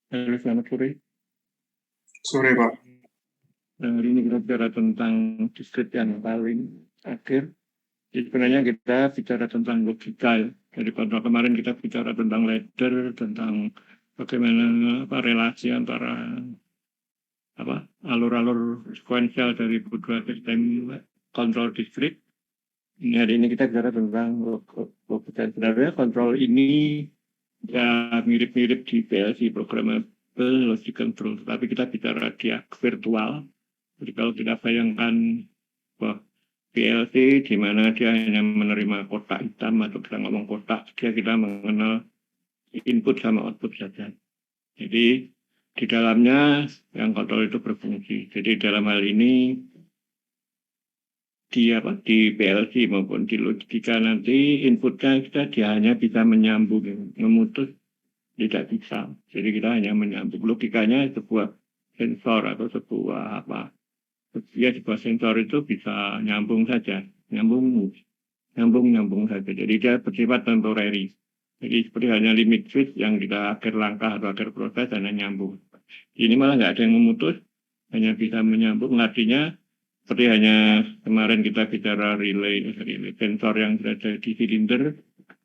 Halo, selamat sore. Sore, Pak. Hari ini kita bicara tentang distrik yang paling akhir. Jadi sebenarnya kita bicara tentang logika ya. Jadi pada kemarin kita bicara tentang ladder, tentang bagaimana relasi antara alur-alur sekuensial dari kedua sistem kontrol distrik. Hari ini kita bicara tentang logika. Sebenarnya kontrol ini ya mirip-mirip di PLC, Programmable Logic Control, tapi kita bicara dia virtual. Jadi kalau kita bayangkan bahwa PLC di mana dia hanya menerima kotak hitam atau kita ngomong kotak, kita mengenal input sama output saja. Jadi di dalamnya yang kontrol itu berfungsi. Jadi dalam hal ini di PLC maupun di logika nanti inputnya dia hanya bisa menyambung, memutus tidak bisa. Jadi kita hanya menyambung. Logikanya sebuah sensor atau sebuah sebuah sensor itu bisa nyambung saja, nyambung saja. Jadi dia bersifat temporary. Jadi seperti hanya limit switch yang kita akhir langkah atau akhir proses hanya nyambung. Ini malah nggak ada yang memutus, hanya bisa menyambung. Artinya seperti hanya kemarin kita bicara relay sensor yang berada di silinder,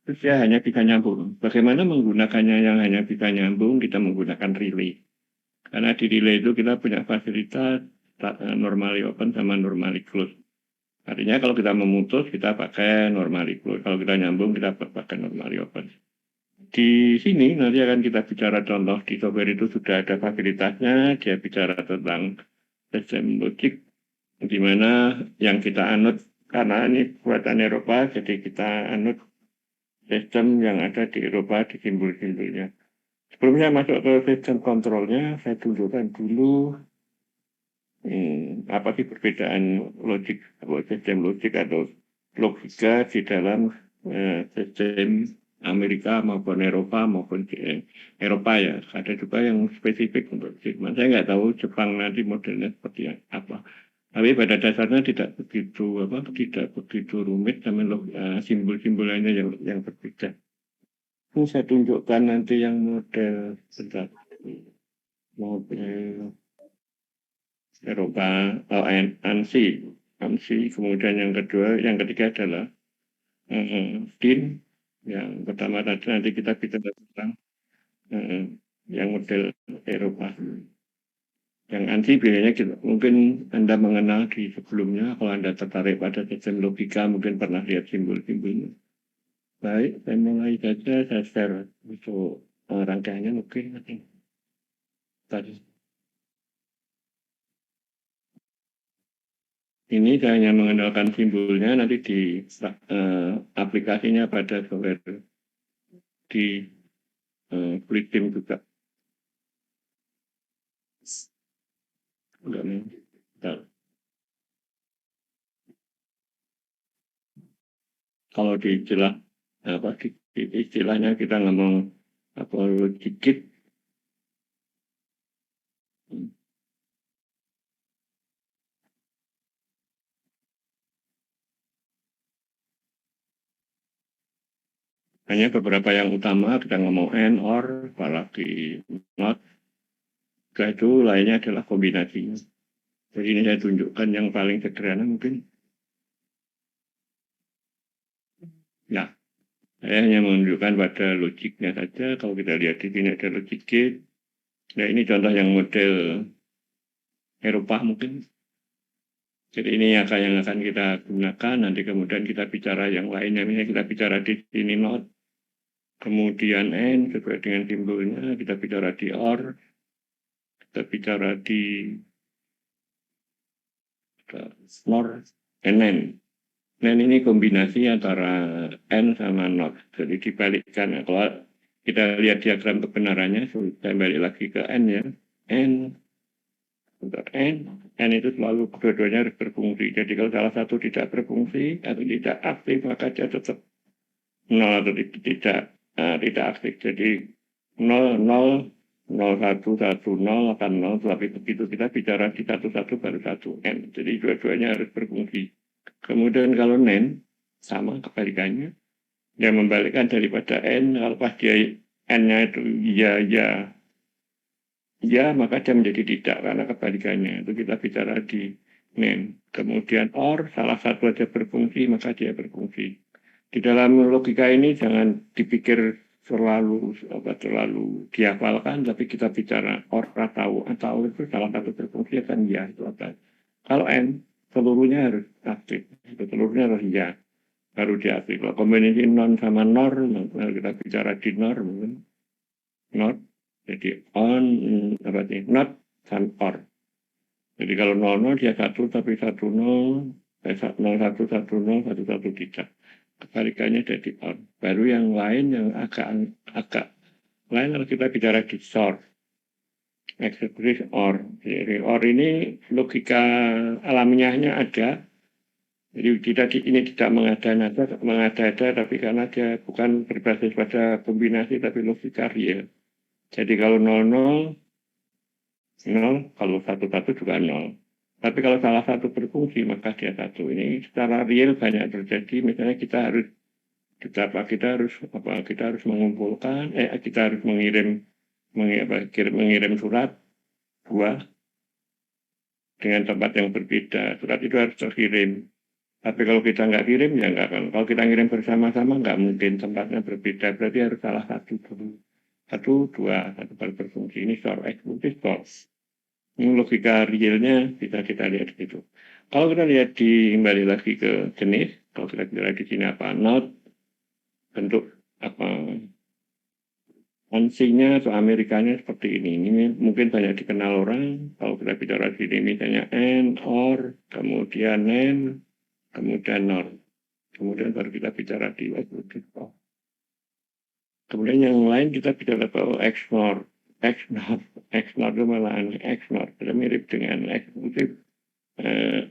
terus dia hanya bisa nyambung. Bagaimana menggunakannya yang hanya bisa nyambung? Kita menggunakan relay. Karena di relay itu kita punya fasilitas normally open sama normally close. Artinya kalau kita memutus, kita pakai normally close. Kalau kita nyambung, kita pakai normally open. Di sini nanti akan kita bicara contoh di software itu sudah ada fasilitasnya. Dia bicara tentang sistem logik, di mana yang kita anut, karena ini buatan Eropa, jadi kita anut sistem yang ada di Eropa di simbol-simbolnya. Sebelum saya masuk ke sistem kontrolnya, saya tunjukkan dulu apa sih perbedaan logik atau sistem logik atau logika di dalam sistem Amerika maupun Eropa maupun Eropa ya. Ada juga yang spesifik untuk Jerman. Saya nggak tahu Jepang nanti modelnya seperti apa. Tapi pada dasarnya tidak begitu rumit, sama simbol-simbolnya yang berbeda. Ini saya tunjukkan nanti yang model Eropa, ANSI. Kemudian yang ketiga adalah DIN, Yang pertama tadi nanti kita bicara tentang yang model Eropa. Yang anti biasanya mungkin Anda mengenal di sebelumnya, kalau Anda tertarik pada sistem logika, mungkin pernah lihat simbol-simbolnya. Baik, saya mulai saja, saya share untuk rangkaiannya mungkin tadi. Ini saya hanya mengenalkan simbolnya, nanti di aplikasinya pada software di Flickrim juga. Kalau di istilah di istilahnya kita ngomong apa dikit. Hanya beberapa yang utama kita ngomong and, or, apalagi not. Setelah itu lainnya adalah kombinasinya. Jadi ini saya tunjukkan yang paling sederhana mungkin. Ya, saya hanya menunjukkan pada logiknya saja. Kalau kita lihat di sini ada logic gate. Nah ini contoh yang model Eropa mungkin. Jadi ini yang akan kita gunakan. Nanti kemudian kita bicara yang lainnya. Misalnya kita bicara di sini not. Kemudian N sesuai dengan simbolnya, kita bicara di OR, kita bicara di NOR, NN. NN ini kombinasi antara N sama NOT. Jadi dibalikkan. Kalau kita lihat diagram kebenarannya, saya balik lagi ke N ya. N, untuk N itu selalu kedua-duanya harus berfungsi. Jadi kalau salah satu tidak berfungsi atau tidak aktif, maka dia tetap 0 atau tidak aktif. Jadi 0, 0, 0, 1, 1, 0 akan 0, tapi begitu kita bicara di 1, 1 baru 1, N. Jadi dua-duanya harus berfungsi. Kemudian kalau NEN, sama kebalikannya. Dia membalikkan daripada N, kalau pas dia N-nya itu ya, maka dia menjadi tidak, karena kebalikannya. Itu kita bicara di NEN. Kemudian OR, salah satu saja berfungsi, maka dia berfungsi. Di dalam logika ini jangan dipikir terlalu dihafalkan, tapi kita bicara or atau itu salah satu berfungsi akan ya itu apa. Kalau N seluruhnya harus aktif, seluruhnya harus ya baru diaktif. Kalau kombinasi non sama nor, kalau kita bicara di nor mungkin not, jadi on apa sih not dan or. Jadi kalau 00 dia 1 tapi 10 01 10 11 tidak. Kebalikannya jadi on. Baru yang lain yang agak lain kalau kita bicara di sort, eksekutif or. Jadi or ini logika alamiahnya ada. Jadi ini tidak mengada-ada, tapi karena dia bukan berbasis pada kombinasi tapi logika real. Jadi kalau 00 0, kalau 11 juga 0. Tapi kalau salah satu berfungsi, maka dia satu. Ini secara real banyak terjadi. Misalnya kita harus mengumpulkan, kita harus mengirim surat dua dengan tempat yang berbeda. Surat itu harus terkirim. Tapi kalau kita nggak kirim, ya nggak akan. Kalau kita ngirim bersama-sama, nggak mungkin tempatnya berbeda. Berarti harus salah satu dulu. Satu baru berfungsi. Ini soal eksekutif, logika realnya bisa kita lihat gitu. Kalau kita lihat kembali lagi ke jenis, kalau kita lihat di sini apa not, bentuk apa ansinya atau Amerikanya seperti ini. Ini mungkin banyak dikenal orang. Kalau kita bicara di sini misalnya and, or, kemudian and, kemudian not. Kemudian baru kita bicara di kemudian yang lain kita bicara about XNOR. XNOR itu malah aneh. XNOR itu mirip dengan eksekutif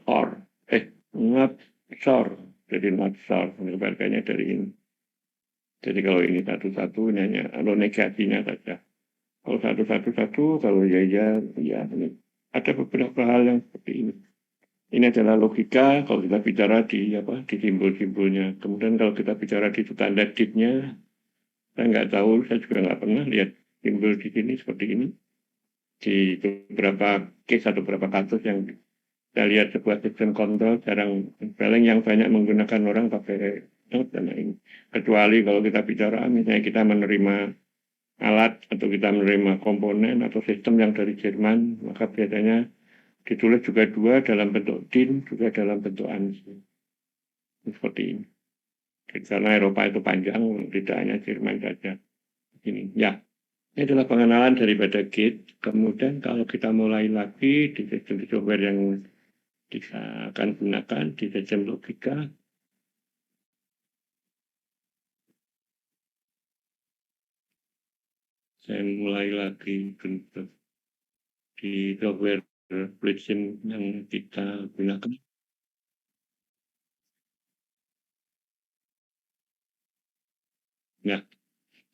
or not SOR, jadi not SOR, kebalikannya dari ini. Jadi kalau ini satu-satu ini hanya kalau negasinya saja. Kalau satu-satu, kalau ya ini. Ada beberapa hal yang seperti ini. Ini adalah logika kalau kita bicara di simbol-simbolnya. Kemudian kalau kita bicara di tanda ditnya, saya nggak tahu, saya juga nggak pernah lihat simbol di sini seperti ini. Di beberapa case atau beberapa kasus yang saya lihat sebuah sistem kontrol paling yang banyak menggunakan orang pakai karena ini. Kecuali kalau kita bicara misalnya kita menerima alat atau kita menerima komponen atau sistem yang dari Jerman, maka biasanya ditulis juga dua dalam bentuk DIN, juga dalam bentuk ANSI. Seperti ini. Karena Eropa itu panjang, tidak hanya Jerman saja. Ini, ya. Ini adalah pengenalan daripada gate. Kemudian kalau kita mulai lagi di sistem software yang kita akan gunakan di sistem logika, saya mulai lagi untuk di software Blitzim yang kita gunakan. Nah,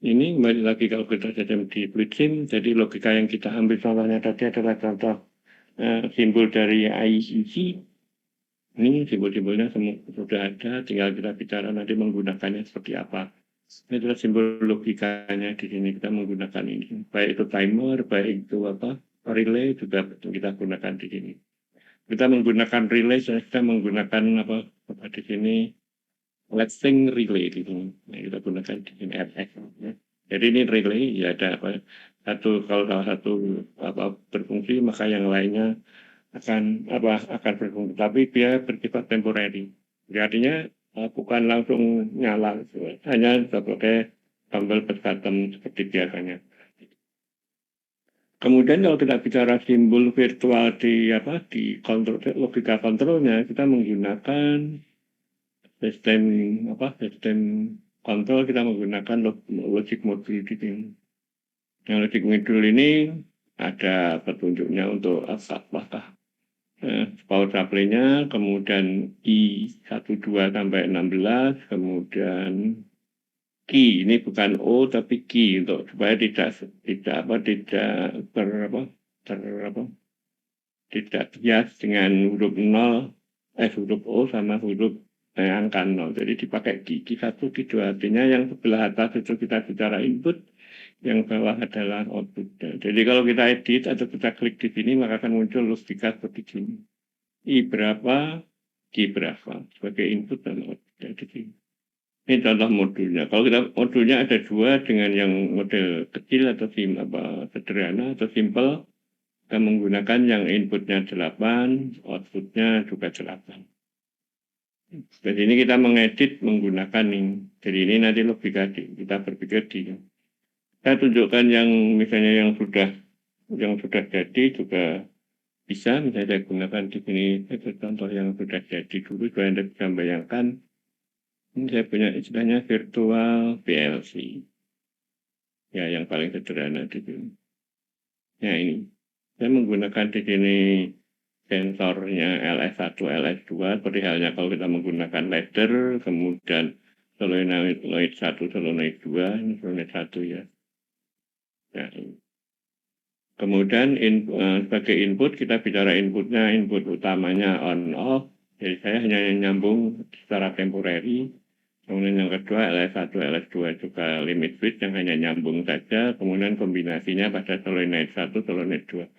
ini kembali lagi kalau kita sistem di Blitzim, jadi logika yang kita ambil contohnya tadi adalah contoh simbol dari IEC. Ini simbol-simbolnya semua sudah ada, tinggal kita bicara nanti menggunakannya seperti apa. Ini adalah simbol logikanya di sini kita menggunakan ini. Baik itu timer, baik itu relay juga kita gunakan di sini. Kita menggunakan relay, kita menggunakan apa di sini Letting relay di sini. Nah, kita gunakan di sini RX. Ya. Jadi ini relay ya ada kalau salah satu berfungsi maka yang lainnya akan berfungsi. Tapi dia bersifat temporary. Jadi artinya bukan langsung nyala, hanya sebagai tombol bottom seperti biasanya. Kemudian kalau kita bicara simbol virtual di kontrol logika kontrolnya, kita menggunakan sistem kontrol, kita menggunakan logic module di sini. Yang logic module ini ada petunjuknya untuk apakah power supply-nya, kemudian I12 sampai 16, kemudian key, ini bukan O tapi key untuk supaya tidak bias dengan huruf 0, huruf O sama huruf angka 0. Jadi dipakai gigi 1, gigi 2. Artinya yang sebelah atas itu kita bicara input, yang bawah adalah output. Jadi kalau kita edit atau kita klik di sini, maka akan muncul logika seperti ini. I berapa, G berapa sebagai input dan output. Jadi ini contoh modulnya. Kalau kita modulnya ada dua dengan yang model kecil atau sederhana atau simple, kita menggunakan yang inputnya 8, outputnya juga 8. Di sini kita mengedit menggunakan ini. Jadi ini nanti logika kita berpikir di. Saya tunjukkan yang misalnya yang sudah jadi juga bisa. Misalnya saya gunakan di sini contoh yang sudah jadi dulu supaya Anda bisa bayangkan. Ini saya punya istilahnya virtual PLC. Ya, yang paling sederhana di sini. Ya ini. Saya menggunakan di sini sensornya LS1, LS2, seperti halnya kalau kita menggunakan ladder, kemudian solenoid 1, solenoid 2, ini solenoid 1 ya. Nah, kemudian sebagai input, kita bicara inputnya, input utamanya on-off, jadi saya hanya nyambung secara temporary. Kemudian yang kedua LS1, LS2 juga limit switch yang hanya nyambung saja, kemudian kombinasinya pada solenoid 1, solenoid 2.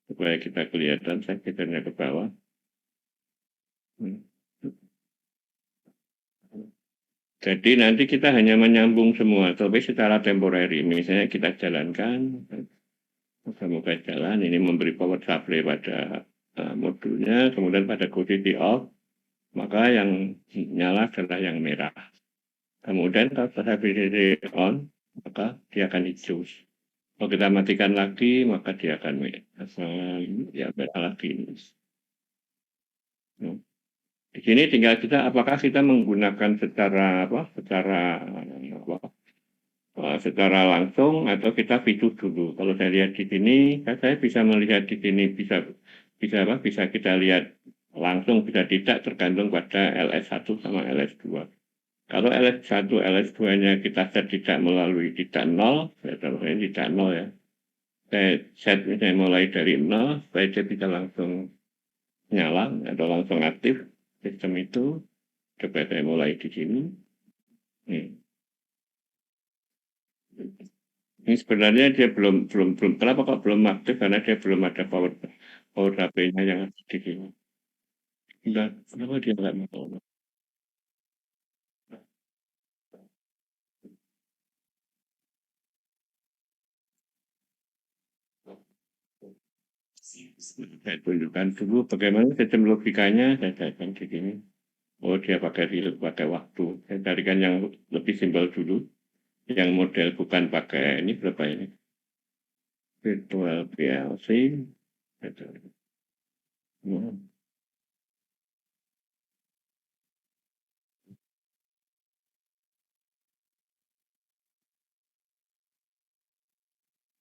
Supaya kita kelihatan, saya gesernya ke bawah. Jadi nanti kita hanya menyambung semua, tapi secara temporary. Misalnya kita jalankan, semoga jalan, ini memberi power supply pada modulnya, kemudian pada posisi off, maka yang nyala adalah yang merah. Kemudian kalau posisi on, maka dia akan hijau. Kalau kita matikan lagi, maka dia akan merah lagi. Di sini tinggal kita apakah kita menggunakan secara langsung atau kita video dulu. Kalau saya lihat di sini, saya bisa melihat di sini bisa kita lihat langsung, bisa tidak, tergantung pada LS1 sama LS2. Kalau LS1, LS2-nya kita set tidak melalui tidak 0, saya taruhnya tidak 0 ya. Saya set misalnya mulai dari 0, supaya dia bisa langsung nyala atau langsung aktif sistem itu. Coba saya mulai di sini. Ini sebenarnya dia belum kenapa kok belum aktif, karena dia belum ada power HP-nya yang ada di sini. Kenapa dia nggak mau? Saya tunjukkan dulu bagaimana sistem logikanya. Saya carikan di sini. Oh, dia pakai waktu. Saya carikan yang lebih simpel dulu. Yang model bukan pakai ini berapa ini? Virtual PLC.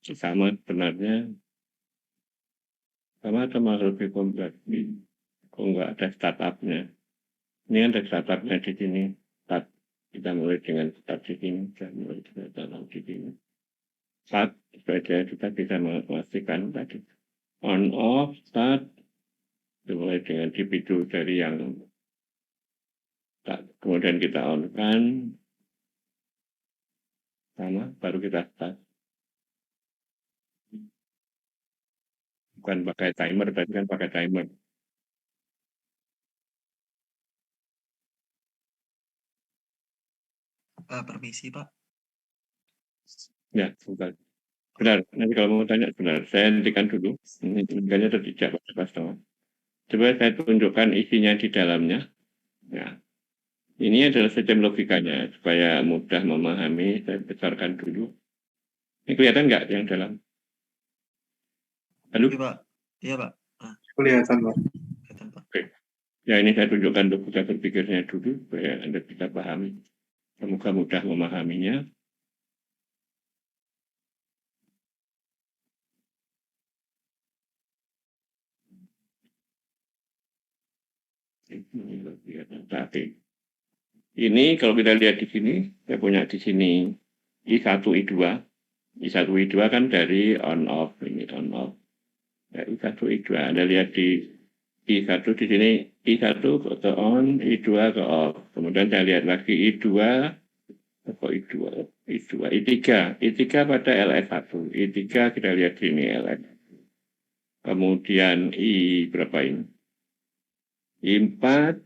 Sama sebenarnya, sama lebih kompleks. Kok nggak ada startupnya? Ini ada startupnya di sini. Kita mulai dengan start di sini, dan mulai dengan dalam di sini. Start, supaya kita bisa memastikan tadi. On, off, start, dimulai dengan dipicu dari yang start. Kemudian kita on kan, sama, baru kita start. Bukan pakai timer, tadi kan pakai timer. Permisi, Pak. Ya, sebentar. Benar, nanti kalau mau tanya benar. Saya hentikan dulu. Ini tulisannya tadi jawab customer. Coba saya tunjukkan isinya di dalamnya. Ya. Ini adalah sistem logikanya supaya mudah memahami. Saya besarkan dulu. Ini kelihatan nggak yang dalam? Halo? Iya, Pak. Iya, Pak. Kelihatan, Pak. Kelihatan, Pak. Oke. Ya, ini saya tunjukkan logika berpikirnya dulu supaya Anda bisa pahami. Semoga mudah memahaminya. Ini kalau kita lihat di sini, saya punya di sini I1, I2. I1, I2 kan dari on off, ini on off. Ya, I1, I2. Anda lihat di I1 di sini, I1 ke on, I2 ke off. Kemudian saya lihat lagi I2, I3 pada LS1. I3 kita lihat sini LS. Kemudian I berapa ini? I4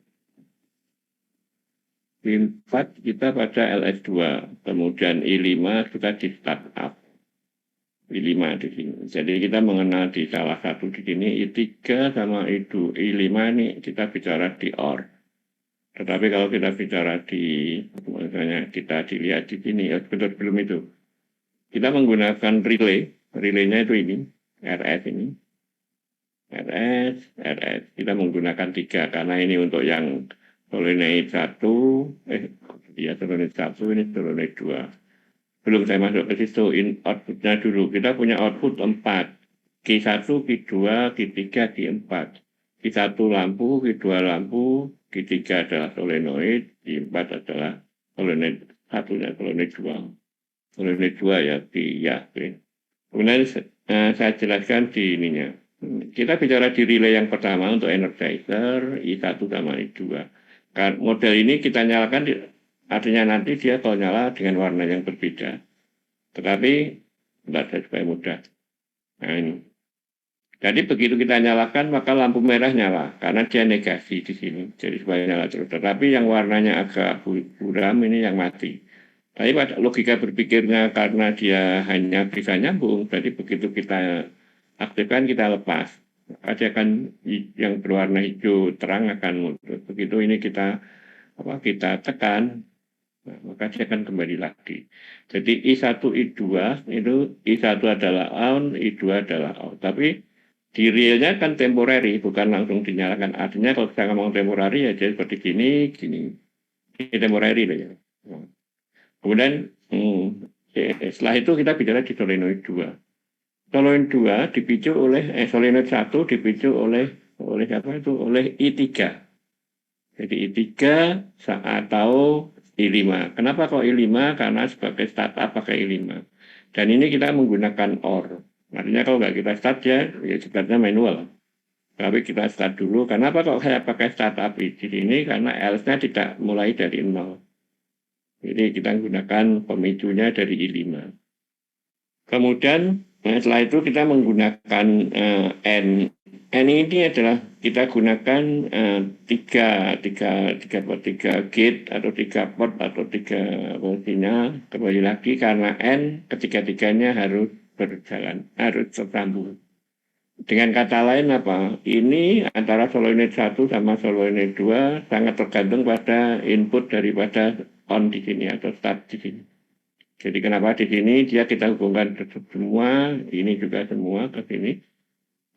kita pada LS2, kemudian I5 kita di startup. I5 di sini. Jadi kita mengenal di salah satu di sini I3 sama I5 ini kita bicara di OR. Tetapi kalau kita bicara di, misalnya kita dilihat di sini, ya betul belum itu. Kita menggunakan relay, relaynya itu ini, RS ini. RS. Kita menggunakan 3 karena ini untuk yang solenoid 1, solenoid 1, ini solenoid 2. Belum saya masuk ke situ, outputnya dulu. Kita punya output 4. Q1, Q2, Q3, Q4. Q1 lampu, Q2 lampu, Q3 adalah solenoid, Q4 adalah solenoid 1-nya, solenoid 2. Solenoid 2 ya, ya. Kemudian saya jelaskan di ininya. Kita bicara di relay yang pertama untuk energizer, I1 sama I2. Model ini kita nyalakan, artinya nanti dia kalau nyala dengan warna yang berbeda. Tetapi, tidak ada supaya mudah. Nah ini. Jadi begitu kita nyalakan, maka lampu merah nyala. Karena dia negasi di sini. Jadi supaya nyala terus. Tetapi yang warnanya agak buram ini yang mati. Tapi pada logika berpikirnya karena dia hanya bisa nyambung. Jadi begitu kita aktifkan, kita lepas. Maka dia akan yang berwarna hijau terang akan mundur. Begitu ini kita tekan, nah, maka dia akan kembali lagi. Jadi I1, I2 itu I1 adalah on, I2 adalah off. Tapi di realnya kan temporary, bukan langsung dinyalakan. Artinya kalau kita ngomong temporary ya jadi seperti gini. Ini temporary loh ya. Kemudian setelah itu kita bicara di solenoid 2. Solenoid 2 dipicu oleh solenoid 1 dipicu oleh apa itu? Oleh I3. Jadi I3 atau I5. Kenapa kok I5? Karena sebagai startup pakai I5. Dan ini kita menggunakan OR. Artinya kalau nggak kita start ya sebenarnya manual. Tapi kita start dulu. Kenapa kok saya pakai startup di sini? Karena else-nya tidak mulai dari 0. Jadi kita menggunakan pemicunya dari I5. Kemudian setelah itu kita menggunakan N. N ini adalah kita gunakan tiga gate atau 3 port atau 3 sinyal. Kembali lagi karena N ketiga-tiganya harus berjalan, harus tersambung. Dengan kata lain apa? Ini antara solenoid 1 sama solenoid 2 sangat tergantung pada input daripada on di sini atau start di sini. Jadi kenapa di sini dia kita hubungkan semua, ini juga semua ke sini.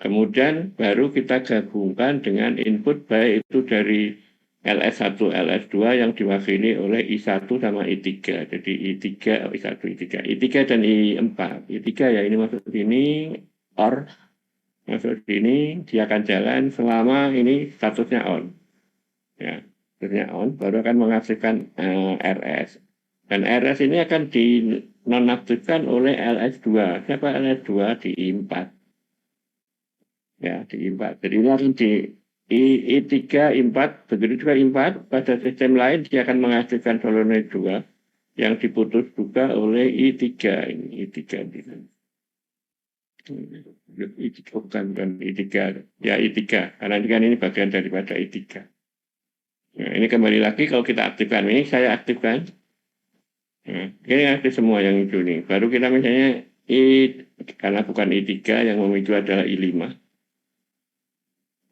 Kemudian baru kita gabungkan dengan input baik itu dari LS1, LS2 yang diwakili oleh I1 sama I3. Jadi I3, I1, I3. I3 dan I4. I3 ya ini masuk sini, OR masuk sini, dia akan jalan selama ini statusnya on. Ya, statusnya on, baru akan menghasilkan RS. Dan RS ini akan dinonaktifkan oleh LS2. Siapa LS2? Di I4. Ya, di I4. Jadi ini akan di I3, I4, begitu juga I4, pada sistem lain dia akan menghasilkan solenoid 2 yang diputus juga oleh I3. Ini I3. Bukan I3. Ya, I3. Karena ini kan ini bagian daripada I3. Nah, ini kembali lagi kalau kita aktifkan. Ini saya aktifkan. Nah, ini aktif semua yang hijau ini. Baru kita misalnya karena bukan I3 yang memicu adalah I5.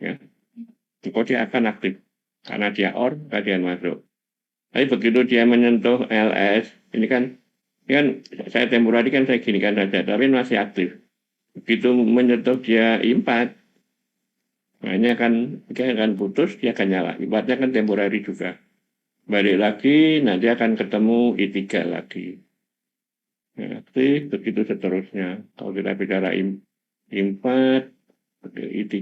Ya. Kok dia akan aktif. Karena dia on, kemudian masuk. Tapi begitu dia menyentuh LS, ini kan saya temporari kan saya ginikan saja, tapi masih aktif. Begitu menyentuh dia I4, nah ini dia akan putus, dia akan nyala. I4-nya kan temporari juga. Balik lagi, nanti akan ketemu I3 lagi. Nah, aktif, begitu seterusnya. Kalau kita bicara I4, I3,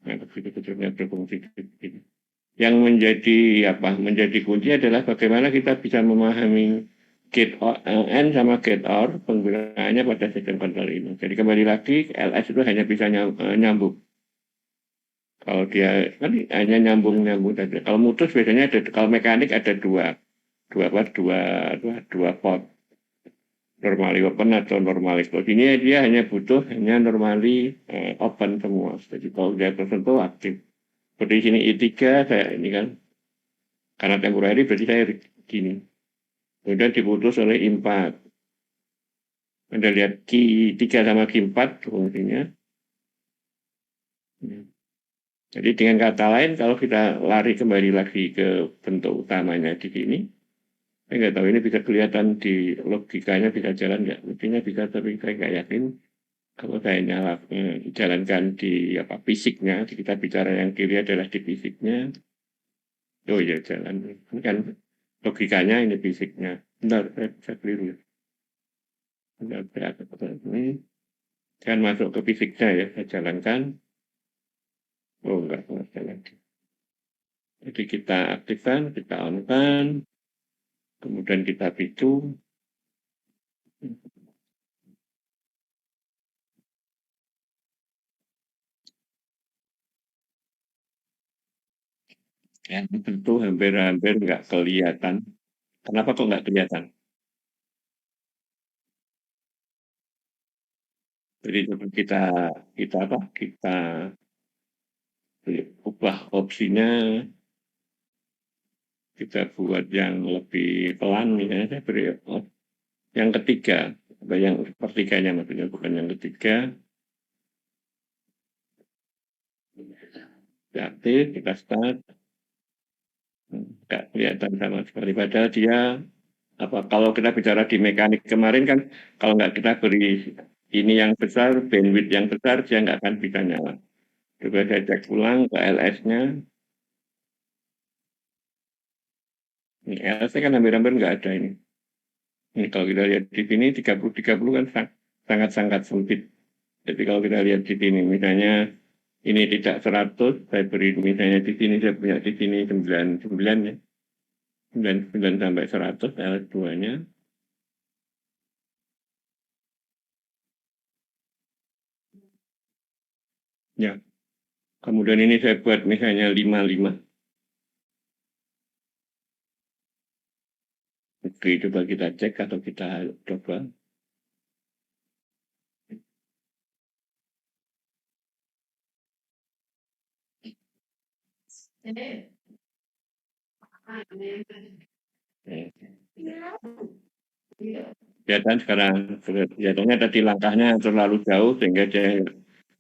nah begitu seterusnya berfungsi begini. Yang menjadi kunci adalah bagaimana kita bisa memahami gate N sama gate OR penggunaannya pada sistem kontrol ini. Jadi kembali lagi LS itu hanya bisa nyambung. Kalau dia kan hanya nyambung saja. Kalau mutus biasanya kalau mekanik ada dua port, normally open atau normally close. Ini dia hanya butuh normally open semua. Jadi kalau dia tersentuh aktif. Seperti sini I3 saya ini kan karena temporary berarti saya gini. Kemudian diputus oleh I4. Anda lihat Q3 sama Q4 fungsinya. Jadi dengan kata lain kalau kita lari kembali lagi ke bentuk utamanya di sini, saya nggak tahu ini bisa kelihatan di logikanya bisa jalan nggak? Mestinya bisa, tapi saya nggak yakin. Kalau saya jalankan di fisiknya, kita bicara yang kiri adalah di fisiknya. Oh iya jalan. Ini kan logikanya ini fisiknya. Bentar, saya bisa keliru. Bentar, ini kan masuk ke fisiknya ya, saya jalankan. Oh enggak jalan. Jadi kita aktifkan, kita on-kan, kemudian kita picu. Ya, tentu hampir-hampir nggak kelihatan. Kenapa kok nggak kelihatan? Jadi coba kita ubah opsinya, kita buat yang lebih pelan misalnya saya beri yang ketiga, atau yang pertiganya maksudnya bukan yang ketiga. Aktif, kita start. Nggak kelihatan sama sekali. Padahal dia kalau kita bicara di mekanik kemarin kan kalau nggak kita beri ini yang besar, bandwidth yang besar, dia nggak akan bisa nyala. Coba saya cek ulang ke LS-nya. Ini LS-nya kan hampir-hampir nggak ada ini. Ini kalau kita lihat di sini 30-30 kan sangat-sangat sempit. Jadi kalau kita lihat di sini misalnya ini tidak 100, saya beri misalnya di sini saya punya di sini 99 ya. 99 sampai 100 LS2-nya. Ya. Kemudian ini saya buat misalnya 55. Oke, coba kita cek atau kita coba. Kelihatan sekarang, kelihatannya tadi langkahnya terlalu jauh sehingga dia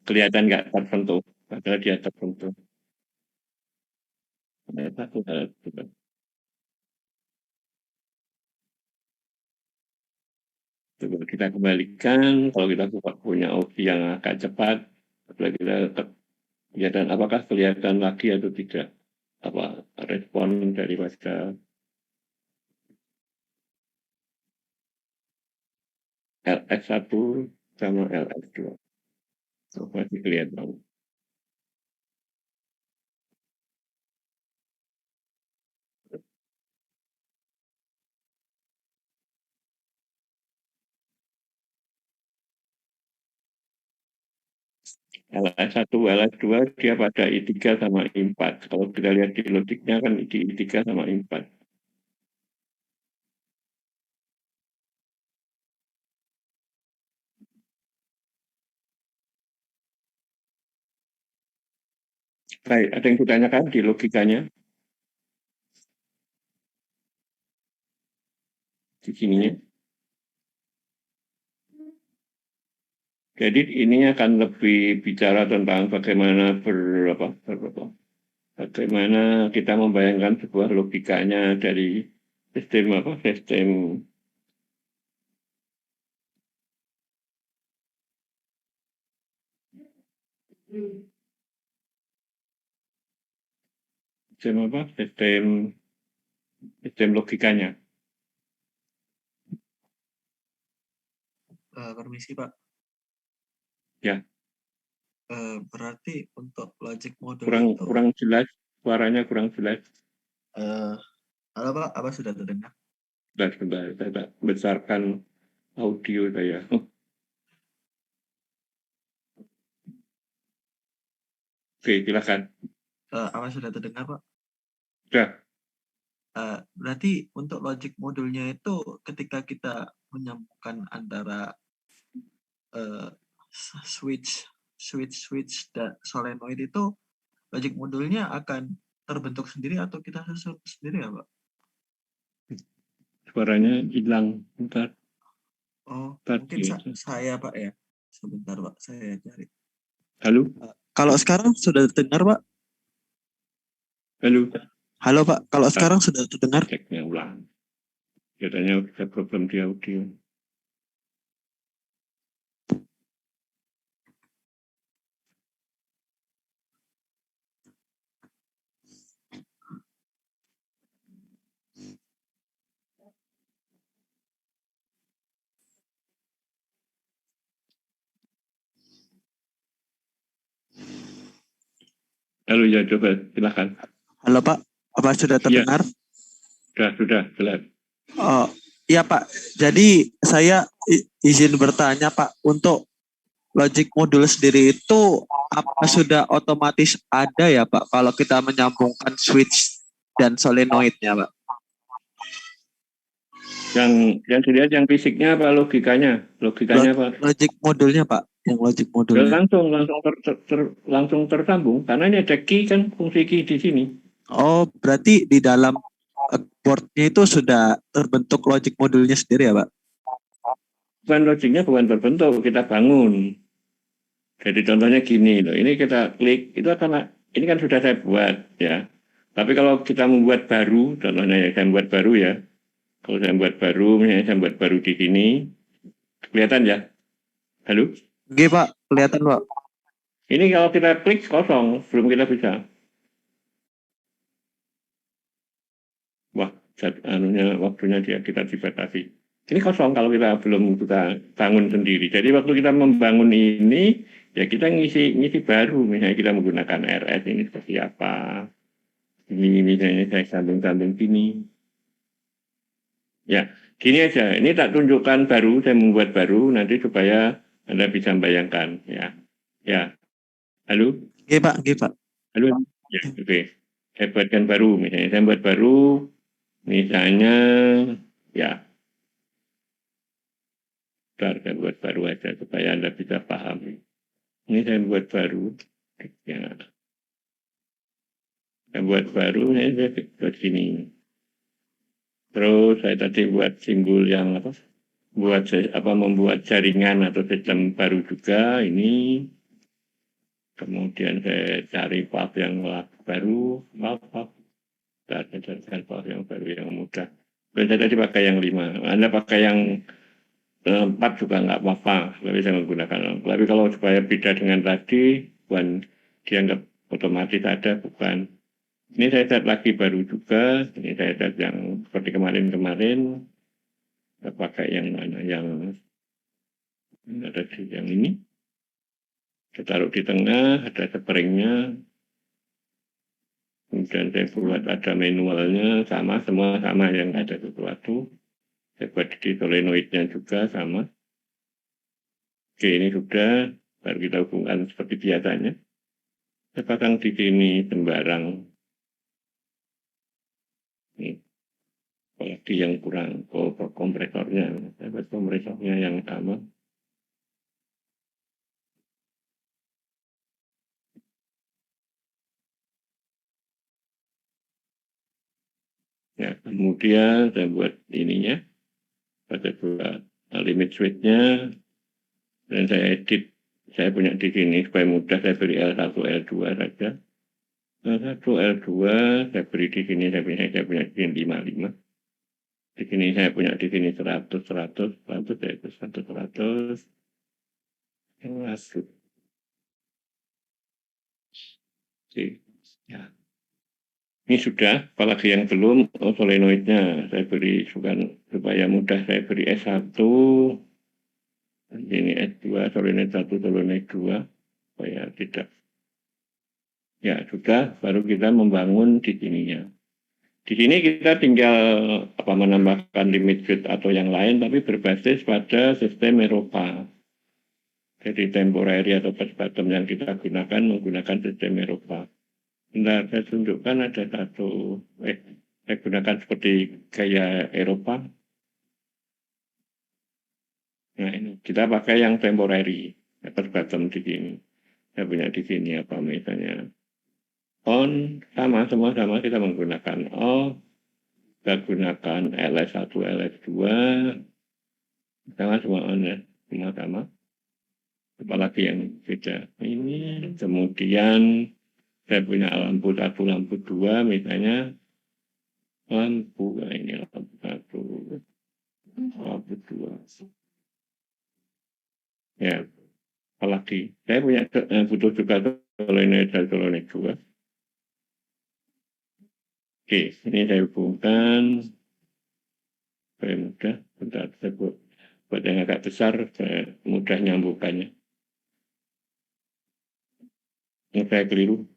kelihatan nggak tersentuh, padahal dia tersentuh. Satu hal itu. Coba kita kembalikan, kalau kita punya opsi yang agak cepat, setelah kita kelihatan apakah kelihatan lagi atau tidak apa respon daripada LS1 sama LS2. So, masih kelihatan. LS1, LS2 dia pada I3 sama I4. Kalau kita lihat di logiknya kan di I3 sama I4. Baik, ada yang ditanyakan di logikanya? Di sininya. Jadi ini akan lebih bicara tentang bagaimana bagaimana kita membayangkan sebuah logikanya dari sistem sistem logikanya. Permisi Pak. Ya. Berarti untuk logic model itu kurang jelas, suaranya kurang jelas. Halo Pak, apa sudah terdengar? Sebentar, saya besarkan audio saya. Oke, silakan. Apa sudah terdengar Pak? Sudah. Berarti untuk logic modulnya itu ketika kita menyambungkan antara switch dan solenoid itu logic modulnya akan terbentuk sendiri atau kita susun sendiri ya Pak? Suaranya hilang. Bentar. Oh, Tadi mungkin saya Pak ya. Sebentar Pak, saya cari. Halo? Kalau sekarang sudah terdengar Pak? Halo? Halo Pak, kalau sekarang sudah terdengar? Ceknya ulang. Katanya ada problem di audio. Halo, ya coba silakan. Halo Pak, apa sudah terdengar? Ya, sudah jelas. Oh, iya Pak. Jadi saya izin bertanya Pak, untuk logic modul sendiri itu apa sudah otomatis ada ya Pak kalau kita menyambungkan switch dan solenoidnya Pak? Yang dilihat yang fisiknya apa logikanya? Logikanya apa? Logic modulnya Pak, yang logic modulnya. Langsung tersambung karena ini ada key kan, fungsi key di sini. Oh, berarti di dalam boardnya itu sudah terbentuk logic modulnya sendiri ya Pak? Logiknya bukan terbentuk, kita bangun. Jadi contohnya gini loh, ini kita klik, itu akan, ini kan sudah saya buat ya. Tapi kalau kita membuat baru, contohnya ya saya membuat baru ya. Kalau saya membuat baru, misalnya saya membuat baru di sini, kelihatan ya? Halo? Oke Pak, kelihatan Pak. Ini kalau kita klik kosong, belum kita bisa. Wah, waktunya kita dibatasi. Ini kosong kalau kita belum kita bangun sendiri. Jadi waktu kita membangun ini, ya kita ngisi baru. Misalnya kita menggunakan RS ini seperti apa. Ini misalnya saya sambung-sambung gini. Ya, gini aja. Ini tak tunjukkan baru, saya membuat baru nanti supaya Anda bisa membayangkan. Ya. Halo? Oke Pak, oke Pak. Halo? Ya, oke. Saya buatkan baru. Misalnya saya buat baru, misalnya, ya. Saya buat baru aja supaya Anda bisa paham. Ini saya buat baru. Ya. Saya buat baru, saya buat sini. Terus saya tadi buat simbol yang membuat jaringan atau sistem baru juga ini. Kemudian saya cari part yang baru, part saya carikan part yang baru yang mudah. Saya tadi pakai yang 5. Anda pakai yang 4 juga nggak apa-apa, tapi saya menggunakan. Tapi kalau supaya beda dengan tadi, bukan dianggap otomatis ada, bukan. Ini saya cat lagi baru juga. Ini saya cat yang seperti kemarin-kemarin. Saya pakai yang mana? Yang ada di yang ini. Saya taruh di tengah, ada springnya. Kemudian saya buat ada manualnya, sama, semua sama yang ada sesuatu. Saya buat di solenoidnya juga sama. Oke, ini sudah. Baru kita hubungkan seperti biasanya. Saya pasang di sini sembarang. Ini. Apalagi yang kurang kompresornya. Saya buat kompresornya yang sama. Ya, kemudian saya buat ininya. Saya buat limit switch-nya. Dan saya edit. Saya punya di sini supaya mudah saya beri L1, L2 saja. L1, L2 saya beri di sini, saya punya di sini 55. Di sini saya punya di sini 100, 100, 100, yaitu 100, 100. Masuk. Oke. Ya. Ini sudah, apalagi yang belum, solenoidnya saya beri supaya mudah saya beri S1, ini S2, solenoid 1, solenoid 2, supaya tidak. Ya, sudah, baru kita membangun di sininya. Di sini kita tinggal menambahkan limit switch atau yang lain, tapi berbasis pada sistem Eropa. Jadi temporary atau patch bottom yang kita gunakan menggunakan sistem Eropa. Bentar, saya tunjukkan ada satu, saya gunakan seperti gaya Eropa. Nah ini, kita pakai yang temporary, patch bottom di sini. Saya punya di sini apa misalnya. On, semua sama kita menggunakan off. Kita gunakan LS1, LS2, sama semua on ya, sama-sama. Apalagi yang beda. Ini, kemudian saya punya lampu 1, lampu 2, misalnya lampu, ini lampu 1, lampu 2. Ya, apalagi. Saya punya butuh juga solenoid dan solenoid 2. Oke, ini saya hubungkan. Supaya mudah, bentar saya buat yang agak besar, saya mudah nyambungkannya. Ini saya keliru.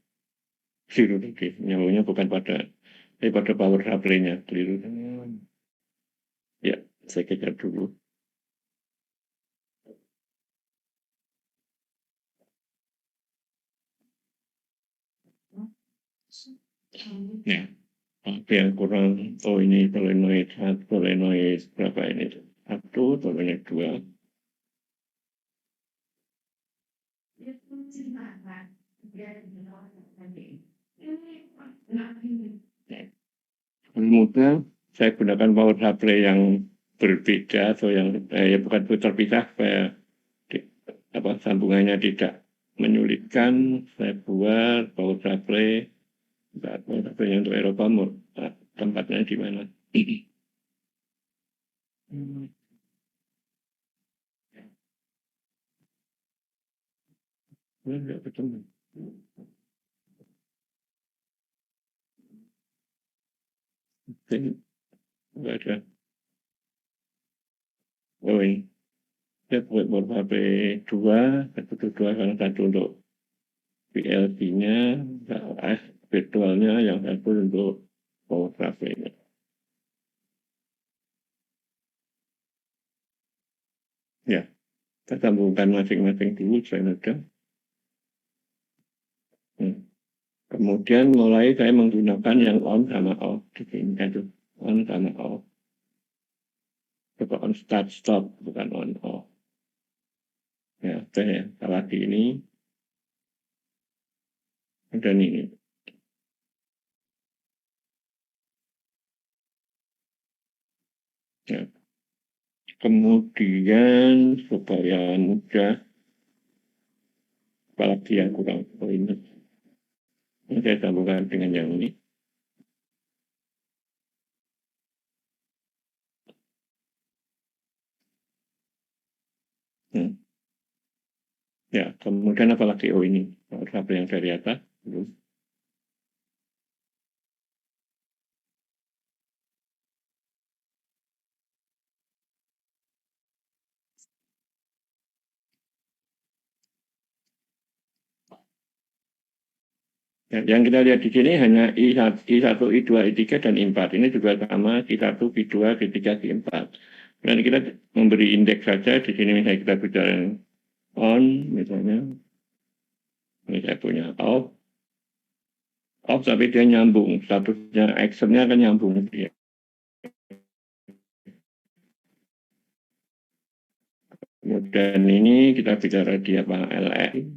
Oke, nyambungnya bukan pada power supply-nya, keliru. Ya, saya kejar dulu. Ya, ada yang kurang. Oh, ini solenoid 1, solenoid berapa ini? 1, solenoid 2. Kemudian saya gunakan power supply yang berbeda atau yang bukan terpisah supaya sambungannya tidak menyulitkan. Saya buat power supply untuk Eropa, tempatnya di mana? Enggak ketemu. Enggak ada. Oh ini. Saya buat power supply 2, satu karena satu untuk PLC-nya, virtualnya, yang satu untuk power supply-nya. Ya, kita sambungkan masing-masing dulu, saya udah. Kemudian mulai saya menggunakan yang on sama off di sini, itu on sama off. Coba on start stop, bukan on off. Ya, saya salah di ini. Dan ini. Ya. Kemudian supaya mudah, apalagi yang kurang ini. Ini saya sambungkan dengan yang ini. Ya, kemudian apalagi ini tabel yang dari atas. Ya, yang kita lihat di sini hanya I1, I2, I3, dan I4. Ini juga sama I1, I2, I3, I4. Dan kita memberi indeks saja. Di sini misalnya kita bicara on, misalnya. Ini saya punya off. Off tapi dia nyambung. Statusnya actionnya kan nyambung dia. Kemudian ini kita bicara dia apa LE.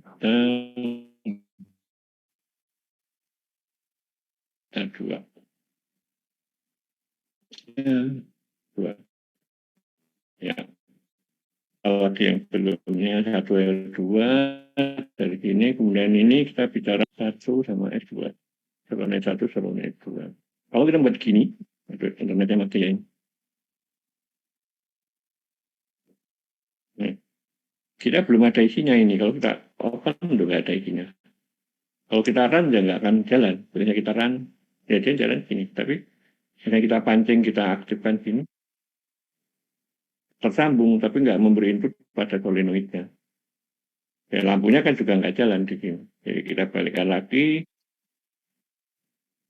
Dan dua. Ya, dua. Ya. Kalau yang sebelumnya 1 L2 dari sini, kemudian ini kita bicara 1 sama S2. Selonet 1, selonet 2. Kalau kita buat gini, internetnya mati ya ini. Nah, kita belum ada isinya ini. Kalau kita open, udah nggak ada isinya. Kalau kita run, ya nggak akan jalan. Biasanya kita run, ya dia jalan gini. Tapi, misalnya kita pancing, kita aktifkan sini, tersambung, tapi nggak memberi input pada solenoidnya. Ya, lampunya kan juga nggak jalan di sini. Jadi kita balikkan lagi.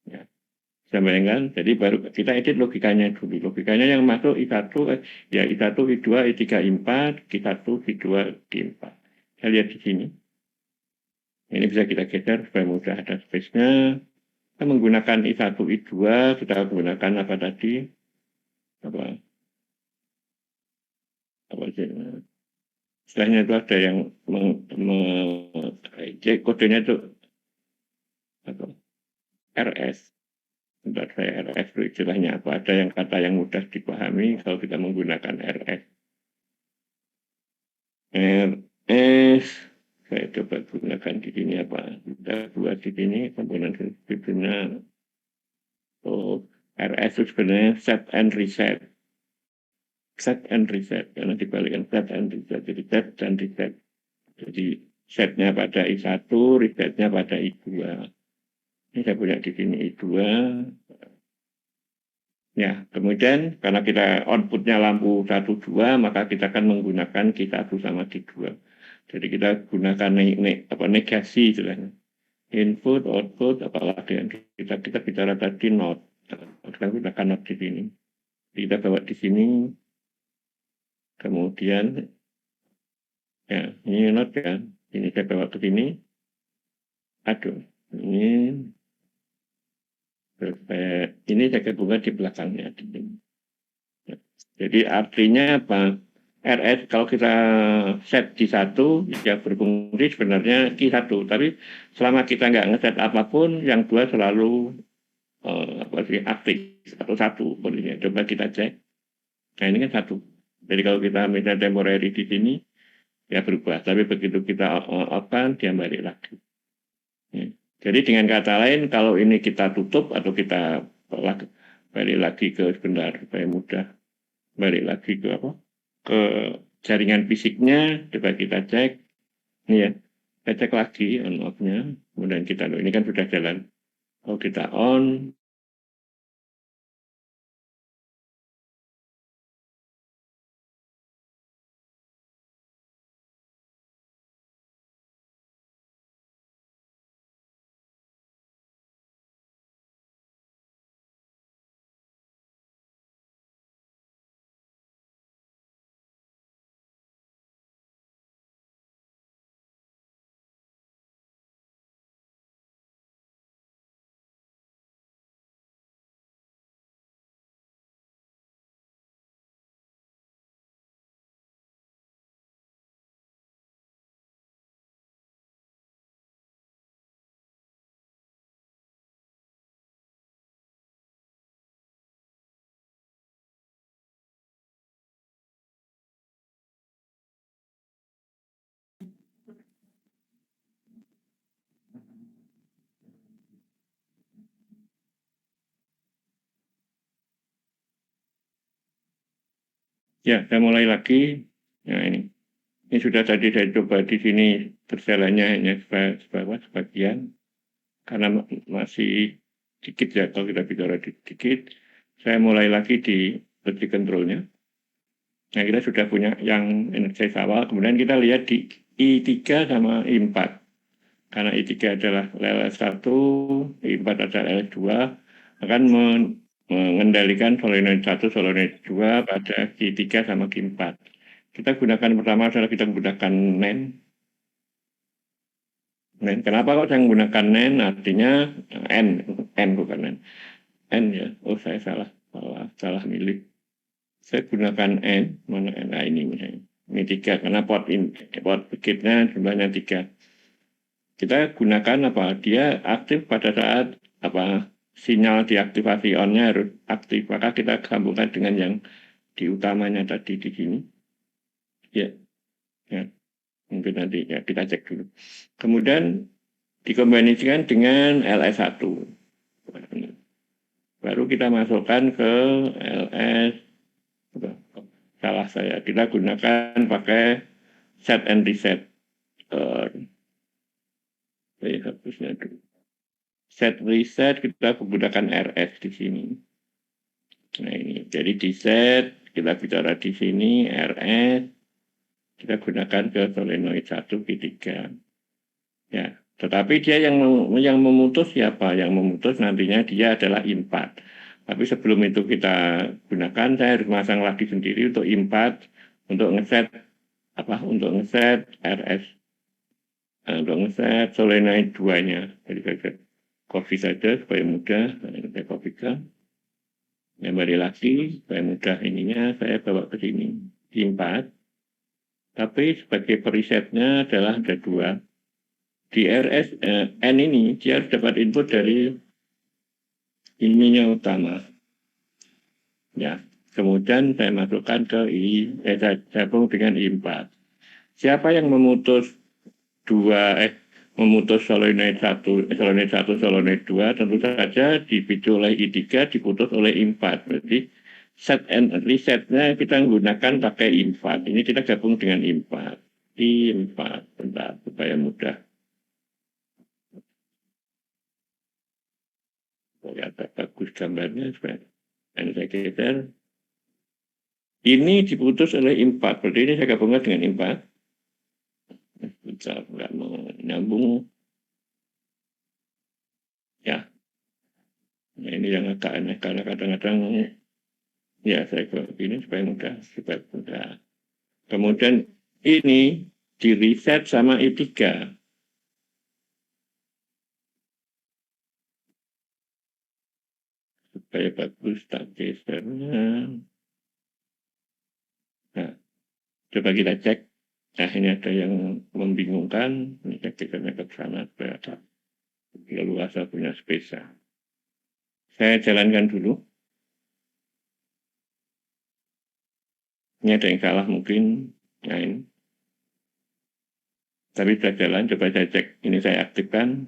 Ya, saya bayangkan, jadi baru kita edit logikanya dulu. Logikanya yang masuk I1, ya I1, I2, I3, I4, Q1, Q2, Q4. Saya lihat di sini. Ini bisa kita geser supaya mudah ada space-nya. Kita menggunakan I1, I2, kita menggunakan apa tadi? Apa sih? Istilahnya itu ada yang kodenya itu apa? RS. Untuk saya RS itu istilahnya apa? Ada yang kata yang mudah dipahami kalau kita menggunakan RS. RS, saya coba gunakan di sini apa? Kita buat di sini komponen sebetulnya. Oh, RS itu sebenarnya set and reset. Set and reset, karena dibalikkan set and reset. Jadi set dan reset. Jadi setnya pada I1, resetnya pada I2. Ini saya punya di sini I2. Ya, kemudian karena kita outputnya lampu 1, 2, maka kita akan menggunakan Q1 sama Q2. Jadi kita gunakan negasi istilahnya. Input, output, apalagi yang kita bicara tadi not. Kita gunakan not di sini. Kita bawa di sini. Kemudian, ya ini not ya. Ini saya bawa ke sini. Aduh, ini saya gabungkan di belakangnya. Jadi artinya apa? RS kalau kita set di satu ya berfungsi sebenarnya Q1, tapi selama kita nggak ngeset apapun, yang dua selalu aktif atau satu. Coba kita cek. Nah ini kan satu. Jadi kalau kita misalnya temporary di sini ya berubah, tapi begitu kita open dia balik lagi. Ya. Jadi dengan kata lain kalau ini kita tutup atau kita balik lagi ke sebentar supaya mudah, balik lagi ke apa? Ke jaringan fisiknya, coba kita cek. Ini ya, kita cek lagi on off-nya. Kemudian kita, ini kan sudah jalan. Kalau kita on, Ya, saya mulai lagi. Nah, ini sudah tadi saya coba di sini berjalannya hanya sebagian karena masih dikit ya kalau kita bicara dikit. Saya mulai lagi di logic control-nya. Nah, kita sudah punya yang energize awal. Kemudian kita lihat di I3 sama I4. Karena I3 adalah LS1, I4 adalah LS2, akan mengendalikan solenoid 1, solenoid 2 pada Q3 sama Q4. Kita gunakan pertama adalah kita gunakan NAND. Kenapa kok saya menggunakan NAND? Artinya N bukan NAND. N ya, oh saya salah milih. Saya gunakan N, mana N? Nah ini misalnya. Ini 3, karena port bekitnya jumlahnya 3. Kita gunakan apa? Dia aktif pada saat sinyal diaktifasi on-nya harus aktif. Maka kita sambungkan dengan yang di utamanya tadi di sini. Ya, mungkin nanti ya kita cek dulu. Kemudian dikombinasikan dengan LS1. Baru kita masukkan ke LS. Salah saya. Kita gunakan pakai set and reset. Set reset kita menggunakan RS di sini. Nah ini, jadi di set kita bicara di sini RS kita gunakan ke solenoid 1 Q3. Ya, tetapi dia yang memutus siapa? Yang memutus nantinya dia adalah I4. Tapi sebelum itu kita gunakan, saya harus masang lagi sendiri untuk I4 untuk ngeset RS. Untuk ngeset solenoid 2-nya. Jadi saya copy saja supaya mudah. Saya copykan. Kembali lagi supaya mudah ininya saya bawa ke sini. I4. Tapi sebagai perisetnya adalah ada 2. Di RS N ini dia harus dapat input dari ininya utama. Ya. Kemudian saya masukkan ke saya gabung dengan I4. Siapa yang memutus solenoid 1, solenoid 2, tentu saja dipicu oleh I3, diputus oleh I4. Berarti set and resetnya kita menggunakan pakai I4. Ini kita gabung dengan I4. I4, bentar, supaya mudah. Agak bagus gambarnya, supaya saya geser. Ini diputus oleh I4. Berarti ini saya gabungkan dengan I4. Bentar, nggak mau nyambung. Ya. Nah, ini yang agak aneh karena kadang-kadang ya saya begini supaya mudah. Kemudian ini di reset sama I3. Supaya bagus tak gesernya. Nah, coba kita cek. Nah, ini ada yang membingungkan. Ini saya gesernya ke sana supaya ada leluasa punya spesial. Saya jalankan dulu. Ini ada yang salah mungkin. Nah, ini. Tapi sudah jalan, coba saya cek. Ini saya aktifkan.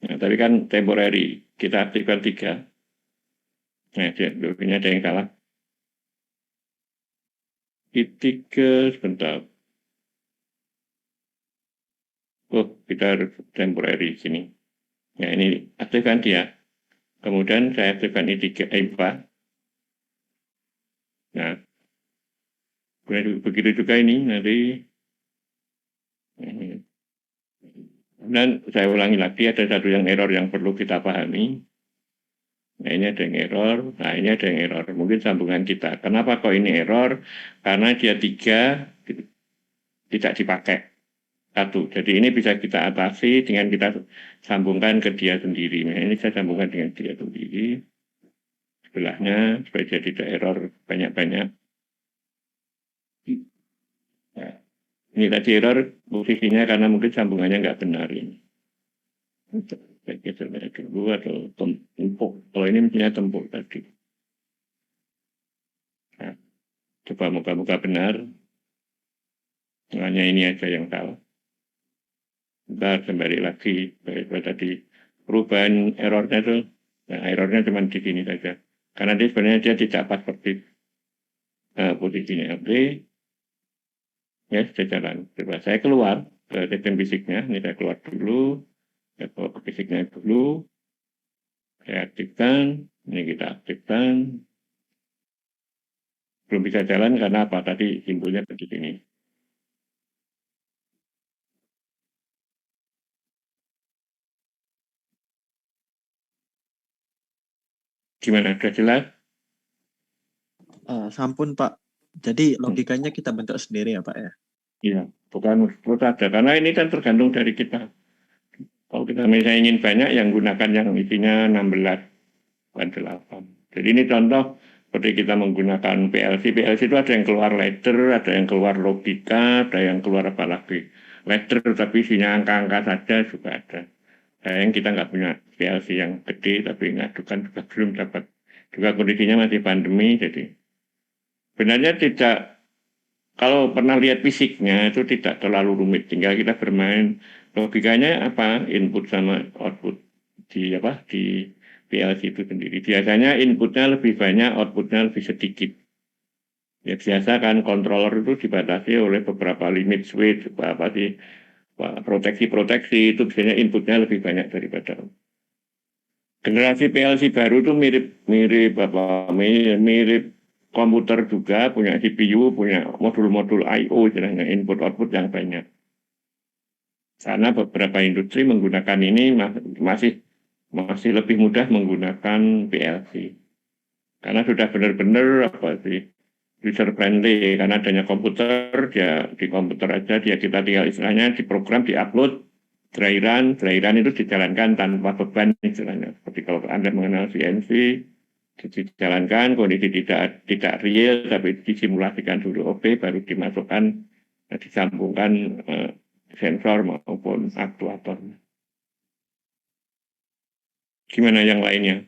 Nah, tapi kan temporary. Kita aktifkan 3. Nah, ini ada yang salah. I3 sebentar. Oh, kita harus temporary sini. Nah, ini aktifkan dia. Kemudian saya aktifkan I3, I4. Nah, begitu juga ini nanti. Dan saya ulangi lagi, ada satu yang error yang perlu kita pahami. Nah, ini ada yang error. Nah, ini ada yang error. Mungkin sambungan kita. Kenapa kok ini error? Karena dia 3 tidak dipakai. 1. Jadi ini bisa kita atasi dengan kita sambungkan ke dia sendiri. Nah, ini saya sambungkan dengan dia sendiri. Sebelahnya, supaya dia tidak error banyak-banyak. Nah, ini tadi error posisinya karena mungkin sambungannya nggak benar ini. Saya dulu atau tempuk. Kalau ini misalnya tempuk tadi. Nah, coba muka-muka benar. Hanya ini aja yang salah. Bentar, kembali lagi. Tadi perubahan errornya itu, nah, errornya cuma di sini saja. Karena dia sebenarnya dia tidak pas persis. posisinya oke, ya sudah jalan. Coba saya keluar ke sistem fisiknya, ini saya keluar dulu, saya bawa ke fisiknya dulu, saya aktifkan, ini kita aktifkan, belum bisa jalan karena apa? Tadi simbolnya seperti ini. Gimana? Sudah jelas? Sampun Pak. Jadi logikanya kita bentuk sendiri ya Pak ya? Iya, bukan harus ada. Karena ini kan tergantung dari kita. Kalau kita misalnya ingin banyak, yang gunakan yang isinya 16, bukan 8. Jadi ini contoh, seperti kita menggunakan PLC. PLC itu ada yang keluar ladder, ada yang keluar logika, ada yang keluar apa lagi. Ladder tapi isinya angka-angka saja juga ada. Sayang kita nggak punya PLC yang gede, tapi ngadukan juga belum dapat. Juga kondisinya masih pandemi, jadi sebenarnya tidak. Kalau pernah lihat fisiknya itu tidak terlalu rumit, tinggal kita bermain logikanya apa input sama output di PLC itu sendiri. Biasanya inputnya lebih banyak, outputnya lebih sedikit. Ya biasa kan controller itu dibatasi oleh beberapa limit switch, apa sih proteksi-proteksi itu biasanya inputnya lebih banyak daripada. Generasi PLC baru itu mirip komputer juga, punya CPU, punya modul-modul I/O, istilahnya input output yang banyak. Karena beberapa industri menggunakan ini masih lebih mudah menggunakan PLC. Karena sudah benar-benar apa sih user friendly, karena adanya komputer, dia di komputer aja kita tinggal istilahnya di program, di-upload, dry run itu dijalankan tanpa beban istilahnya. Seperti kalau Anda mengenal CNC, dijalankan kondisi tidak real tapi disimulasikan dulu baru dimasukkan disambungkan sensor maupun aktuator. Gimana yang lainnya?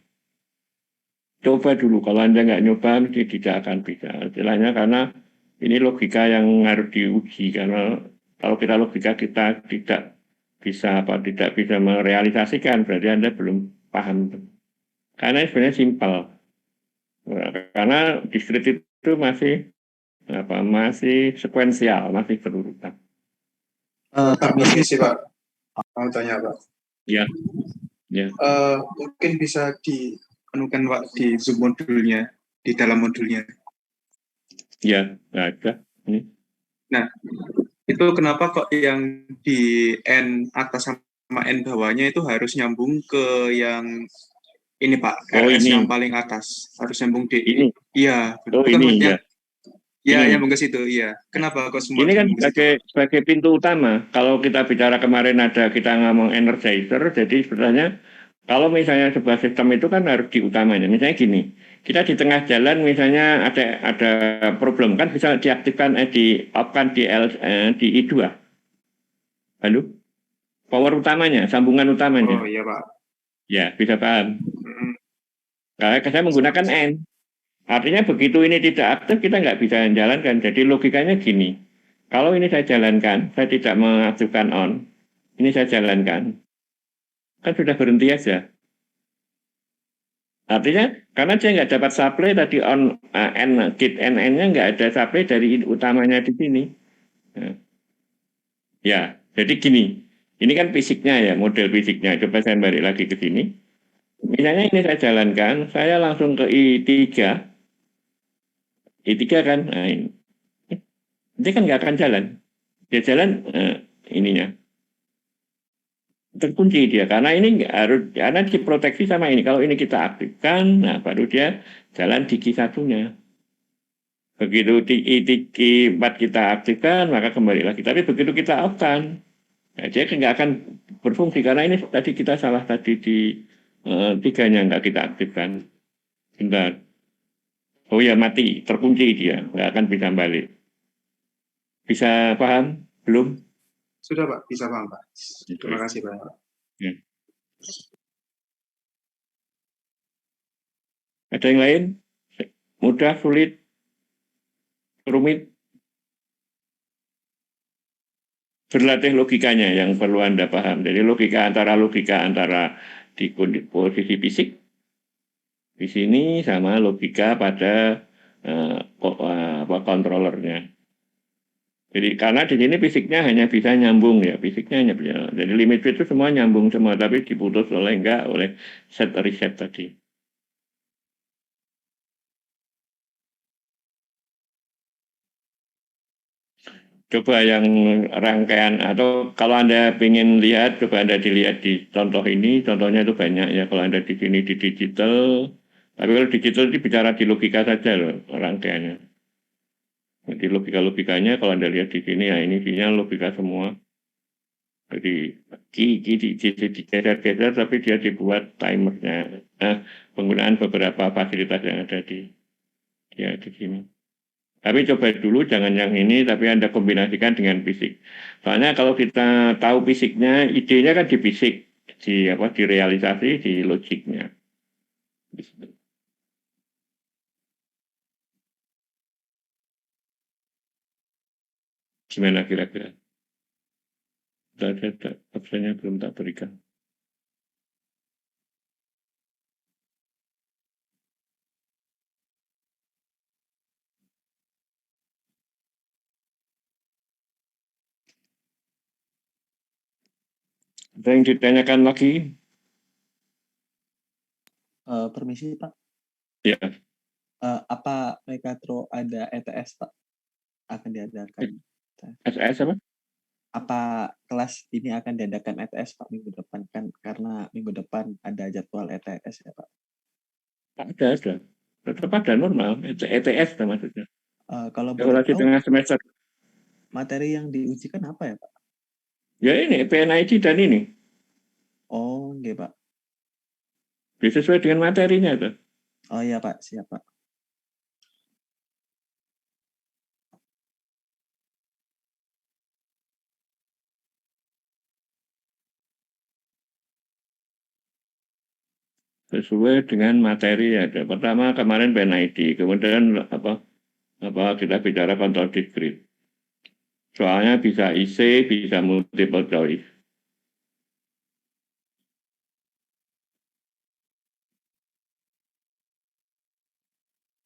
Coba dulu, kalau Anda nggak nyoba tidak akan bisa. Istilahnya karena ini logika yang harus diuji, karena kalau logika kita tidak bisa merealisasikan, berarti Anda belum paham. Karena sebenarnya simpel. Karena diskrit itu masih sekuensial, masih berurutan. Permisi Pak, mau tanya Pak. Ya, ya. Mungkin bisa dianukan Pak di sub modulnya, di dalam modulnya. Ya, ada. Nah, itu kenapa kok yang di N atas sama N bawahnya itu harus nyambung ke yang ini Pak, RS ini. yang paling atas, harus nyambung di ini. Iya, ini ya. Ya, nyambung ke situ, iya. Kenapa kok semua? Ini kan sebagai pintu utama. Kalau kita bicara kemarin kita ngomong energizer, jadi sebenarnya kalau misalnya sebuah sistem itu kan harus diutamanya. Misalnya gini, kita di tengah jalan misalnya ada problem kan bisa diaktifkan di-off-kan di I2. Halo? Power utamanya, sambungan utamanya. Oh iya Pak. Ya, bisa paham. Karena saya menggunakan N. Artinya begitu ini tidak aktif, kita nggak bisa jalankan. Jadi logikanya gini, kalau ini saya jalankan, saya tidak mengaktifkan on, ini saya jalankan, kan sudah berhenti aja. Artinya, karena saya nggak dapat supply tadi on kit NN-nya nggak ada supply dari utamanya di sini. Ya, jadi gini, ini kan fisiknya ya, model fisiknya. Coba saya balik lagi ke sini. Misalnya ini saya jalankan, saya langsung ke I3 kan, nah ini kan nggak akan jalan. Dia jalan ininya terkunci dia karena ini karena diproteksi sama ini. Kalau ini kita aktifkan, nah baru dia jalan di Q1-nya. Begitu di Q4 kita aktifkan, maka kembali lagi. Tapi begitu kita off-kan, nah, dia nggak akan berfungsi karena ini tadi kita salah tadi di 3-nya nggak kita aktifkan. Bentar. Oh ya mati, terkunci dia, nggak akan bisa balik. Bisa paham? Belum? Sudah Pak, bisa paham Pak. Terima kasih Pak. Ya. Ada yang lain? Mudah, sulit, rumit? Berlatih logikanya yang perlu Anda paham. Jadi logika antara di posisi fisik di sini sama logika pada controllernya. Jadi karena di sini fisiknya hanya bisa nyambung ya, fisiknya hanya bisa. Jadi limit switch itu semua nyambung semua, tapi diputus oleh set reset tadi. Coba yang rangkaian atau kalau Anda ingin lihat, coba Anda dilihat di contoh ini, contohnya itu banyak ya. Kalau Anda di sini di digital, tapi kalau digital itu bicara di logika saja loh rangkaiannya. Jadi logikanya kalau Anda lihat di sini ya ini isinya logika semua. Jadi digeser-geser tapi dia dibuat timernya. Penggunaan beberapa fasilitas yang ada di sini. Tapi coba dulu jangan yang ini, tapi Anda kombinasikan dengan fisik. Soalnya kalau kita tahu fisiknya, idenya kan di fisik, di realisasi, di logiknya. Gimana kira-kira? Opsinya belum tak berikan. Ada yang ditanyakan lagi? Permisi Pak, Ya, apa Mekatro ada ETS Pak? Akan diadakan? SS apa? Apa kelas ini akan diadakan ETS Pak minggu depan kan? Karena minggu depan ada jadwal ETS ya Pak. Ada. Tetap ada normal, ETS maksudnya. Kalau boleh Evaluasi tahu, tengah semester. materi yang diujikan apa ya Pak? Ya ini, PNID dan ini. Oh, nggih Pak. Sesuai dengan materinya tuh. Oh iya Pak, siap Pak. Sesuai dengan materi ada. Pertama kemarin PNID, kemudian kita bicara control discrete. Soalnya bisa IC, bisa multiple choice.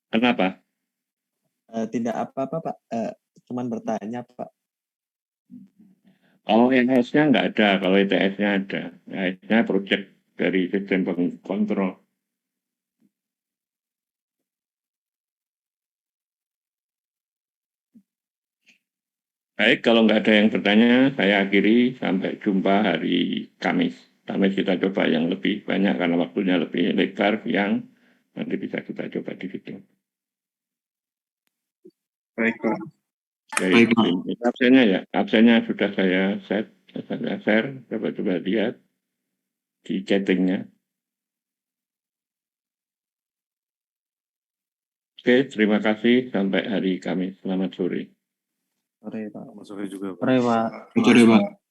Kenapa? Tidak apa-apa Pak, cuman bertanya Pak. Kalau ETS-nya nggak ada, kalau ETS-nya ada. ETS-nya project dari sistem kontrol. Baik, kalau nggak ada yang bertanya, saya akhiri. Sampai jumpa hari Kamis. Kamis kita coba yang lebih banyak karena waktunya lebih lebar, yang nanti bisa kita coba di situ. Baik, Pak. Dari absennya ya, absennya sudah saya share, coba lihat di chattingnya. Oke, terima kasih. Sampai hari Kamis. Selamat sore. Sore Pak. Selamat sore juga, Pak. Sore Pak. Sore, Pak.